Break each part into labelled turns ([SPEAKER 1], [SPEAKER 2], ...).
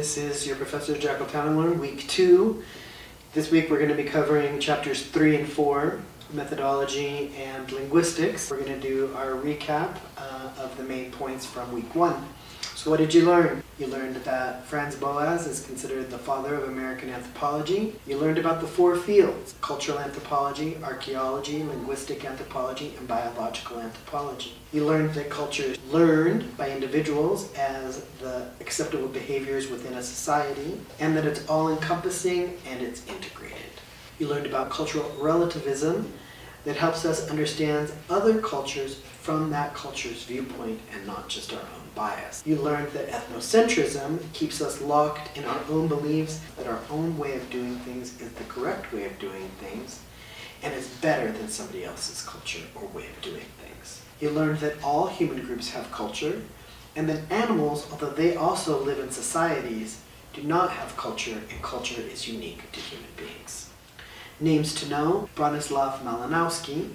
[SPEAKER 1] This is your Professor Jackal Tannerlearn, week 2. This week we're going to be covering chapters 3 and 4, methodology and linguistics. We're going to do our recap of the main points from week 1. So what did you learn? You learned that Franz Boas is considered the father of American anthropology. You learned about the 4 fields: cultural anthropology, archaeology, linguistic anthropology, and biological anthropology. You learned that culture is learned by individuals as the acceptable behaviors within a society, and that it's all-encompassing and it's integrated. You learned about cultural relativism that helps us understand other cultures from that culture's viewpoint and not just our own bias. You learned that ethnocentrism keeps us locked in our own beliefs that our own way of doing things is the correct way of doing things and is better than somebody else's culture or way of doing things. You learned that all human groups have culture, and that animals, although they also live in societies, do not have culture, and culture is unique to human beings. Names to know: Bronislaw Malinowski,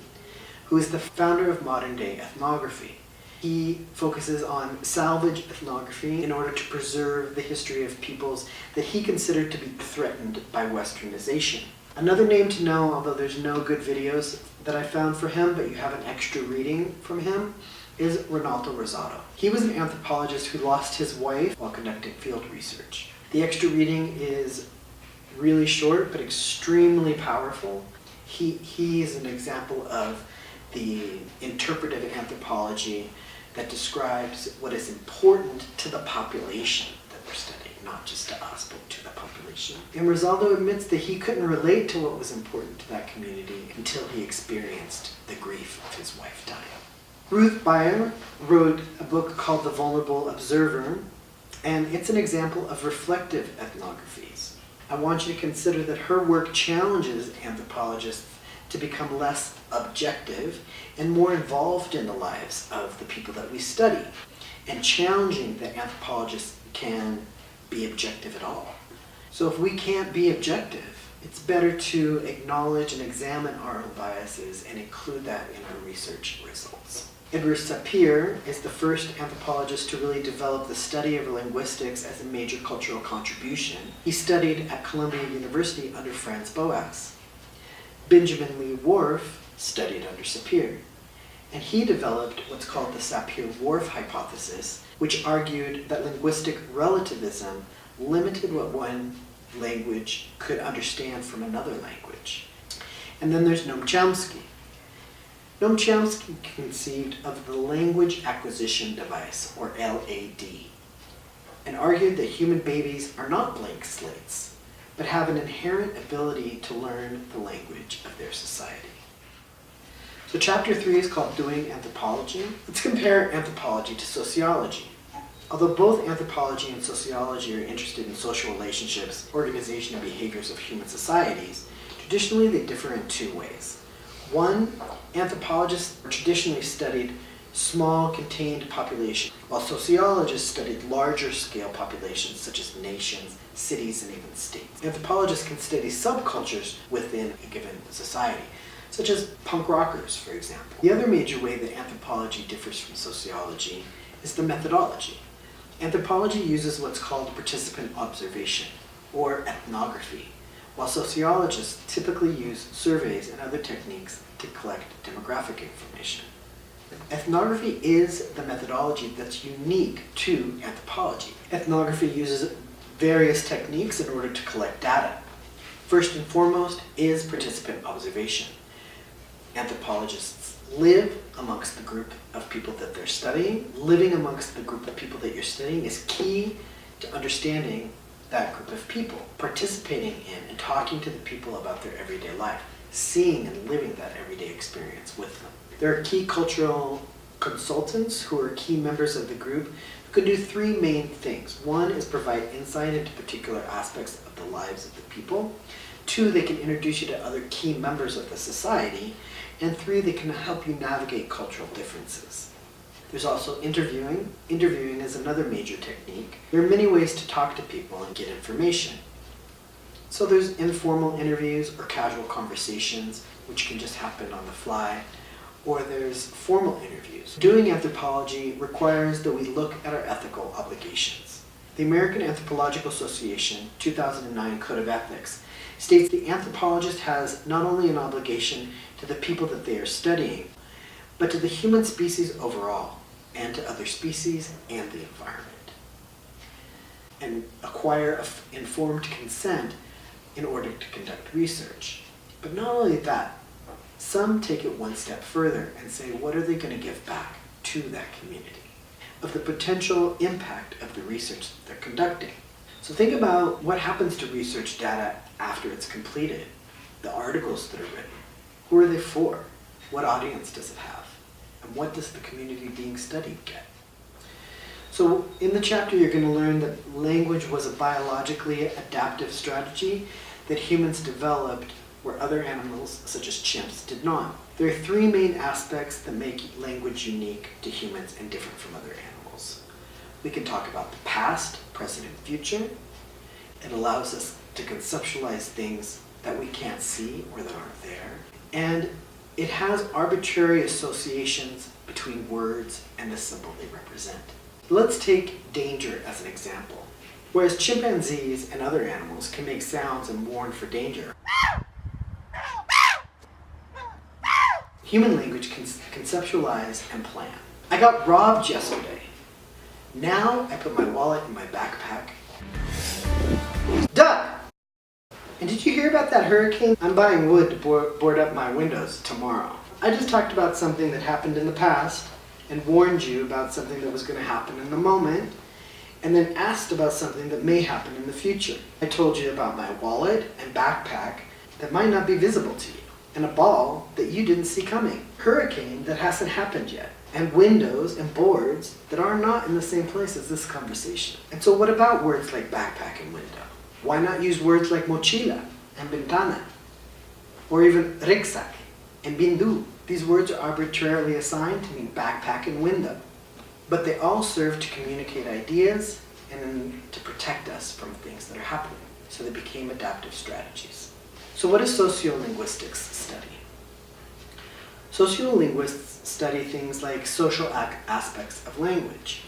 [SPEAKER 1] who is the founder of modern-day ethnography. He focuses on salvage ethnography in order to preserve the history of peoples that he considered to be threatened by westernization. Another name to know, although there's no good videos that I found for him, but you have an extra reading from him, is Ronaldo Rosado. He was an anthropologist who lost his wife while conducting field research. The extra reading is really short, but extremely powerful. He is an example of the interpretive anthropology that describes what is important to the population that we're studying, not just to us, but to the population. And Rosado admits that he couldn't relate to what was important to that community until he experienced the grief of his wife dying. Ruth Beyer wrote a book called The Vulnerable Observer, and it's an example of reflective ethnographies. I want you to consider that her work challenges anthropologists to become less objective and more involved in the lives of the people that we study, and challenging that anthropologists can be objective at all. So if we can't be objective, it's better to acknowledge and examine our own biases and include that in our research results. Edward Sapir is the first anthropologist to really develop the study of linguistics as a major cultural contribution. He studied at Columbia University under Franz Boas. Benjamin Lee Whorf studied under Sapir, and he developed what's called the Sapir-Whorf hypothesis, which argued that linguistic relativism limited what one language could understand from another language. And then there's Noam Chomsky. Noam Chomsky conceived of the language acquisition device, or LAD, and argued that human babies are not blank slates, but have an inherent ability to learn the language of their society. So chapter 3 is called Doing Anthropology. Let's compare anthropology to sociology. Although both anthropology and sociology are interested in social relationships, organization, and behaviors of human societies, traditionally they differ in 2 ways. 1, anthropologists traditionally studied small, contained populations, while sociologists studied larger scale populations such as nations, cities, and even states. Anthropologists can study subcultures within a given society, such as punk rockers, for example. The other major way that anthropology differs from sociology is the methodology. Anthropology uses what's called participant observation, or ethnography, while sociologists typically use surveys and other techniques to collect demographic information. Ethnography is the methodology that's unique to anthropology. Ethnography uses various techniques in order to collect data. First and foremost is participant observation. Anthropologists live amongst the group of people that they're studying. Living amongst the group of people that you're studying is key to understanding that group of people, participating in and talking to the people about their everyday life, seeing and living that everyday experience with them. There are key cultural consultants who are key members of the group who can do 3 main things. 1 is provide insight into particular aspects of the lives of the people. 2, they can introduce you to other key members of the society. And 3, they can help you navigate cultural differences. There's also interviewing. Interviewing is another major technique. There are many ways to talk to people and get information. So there's informal interviews or casual conversations, which can just happen on the fly, or there's formal interviews. Doing anthropology requires that we look at our ethical obligations. The American Anthropological Association 2009 Code of Ethics states the anthropologist has not only an obligation to the people that they are studying, but to the human species overall, and to other species and the environment, and acquire informed consent in order to conduct research. But not only that, some take it one step further and say, what are they going to give back to that community of the potential impact of the research that they're conducting? So think about what happens to research data after it's completed, the articles that are written. Who are they for? What audience does it have? And what does the community being studied get? So in the chapter, you're going to learn that language was a biologically adaptive strategy that humans developed where other animals, such as chimps, did not. There are three main aspects that make language unique to humans and different from other animals. We can talk about the past, present, and future. It allows us to conceptualize things that we can't see or that aren't there. And it has arbitrary associations between words and the symbol they represent. Let's take danger as an example. Whereas chimpanzees and other animals can make sounds and warn for danger, human language can conceptualize and plan. I got robbed yesterday. Now I put my wallet in my backpack. Duck! And did you hear about that hurricane? I'm buying wood to board up my windows tomorrow. I just talked about something that happened in the past and warned you about something that was going to happen in the moment, and then asked about something that may happen in the future. I told you about my wallet and backpack that might not be visible to you, and a ball that you didn't see coming, hurricane that hasn't happened yet, and windows and boards that are not in the same place as this conversation. And so what about words like backpack and window? Why not use words like mochila and ventana, or even ryggsäck and bindu? These words are arbitrarily assigned to mean backpack and window, but they all serve to communicate ideas and to protect us from things that are happening. So they became adaptive strategies. So what does sociolinguistics study? Sociolinguists study things like social aspects of language.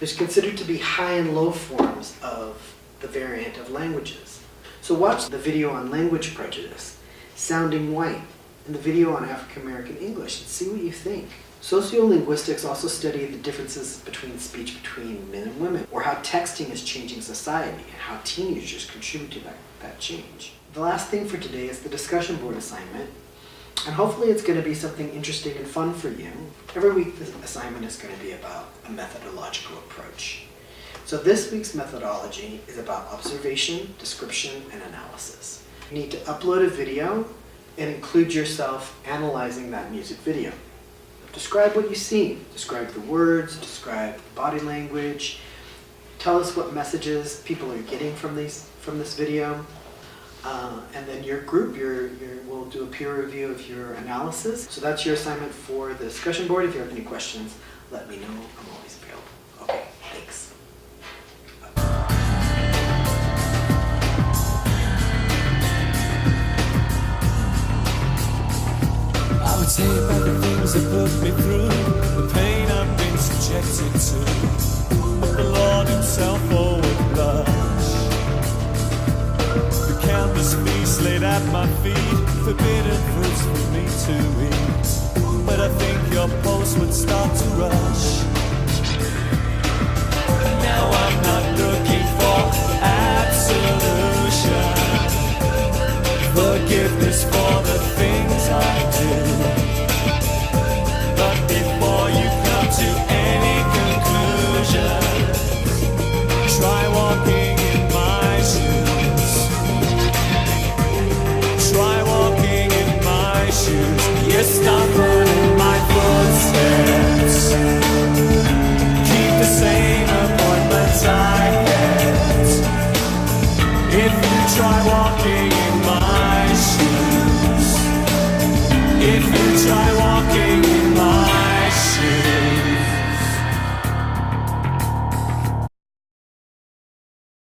[SPEAKER 1] There's considered to be high and low forms of the variant of languages. So watch the video on language prejudice, sounding white, and the video on African American English, and see what you think. Sociolinguistics also study the differences between speech between men and women, or how texting is changing society, and how teenagers contribute to that change. The last thing for today is the discussion board assignment, and hopefully it's going to be something interesting and fun for you. Every week the assignment is going to be about a methodological approach. So this week's methodology is about observation, description, and analysis. You need to upload a video and include yourself analyzing that music video. Describe what you see. Describe the words, describe the body language. Tell us what messages people are getting from this video. And then your group will do a peer review of your analysis. So that's your assignment for the discussion board. If you have any questions, let me know. I'm always available. Okay, thanks.
[SPEAKER 2] I would say about the things that put me through, the pain I've been subjected to. The Lord himself would blush. The countless feasts laid at my feet, forbidden fruits for me to eat. But I think your pulse would start to rush. Now I'm not looking for absolution, forgiveness for the things I do. But before you come to any conclusion, try walking in my shoes. Try walking in my shoes. You stumble in my footsteps. Keep the same appointments I kept. If you try walking in my shoes, if you try walking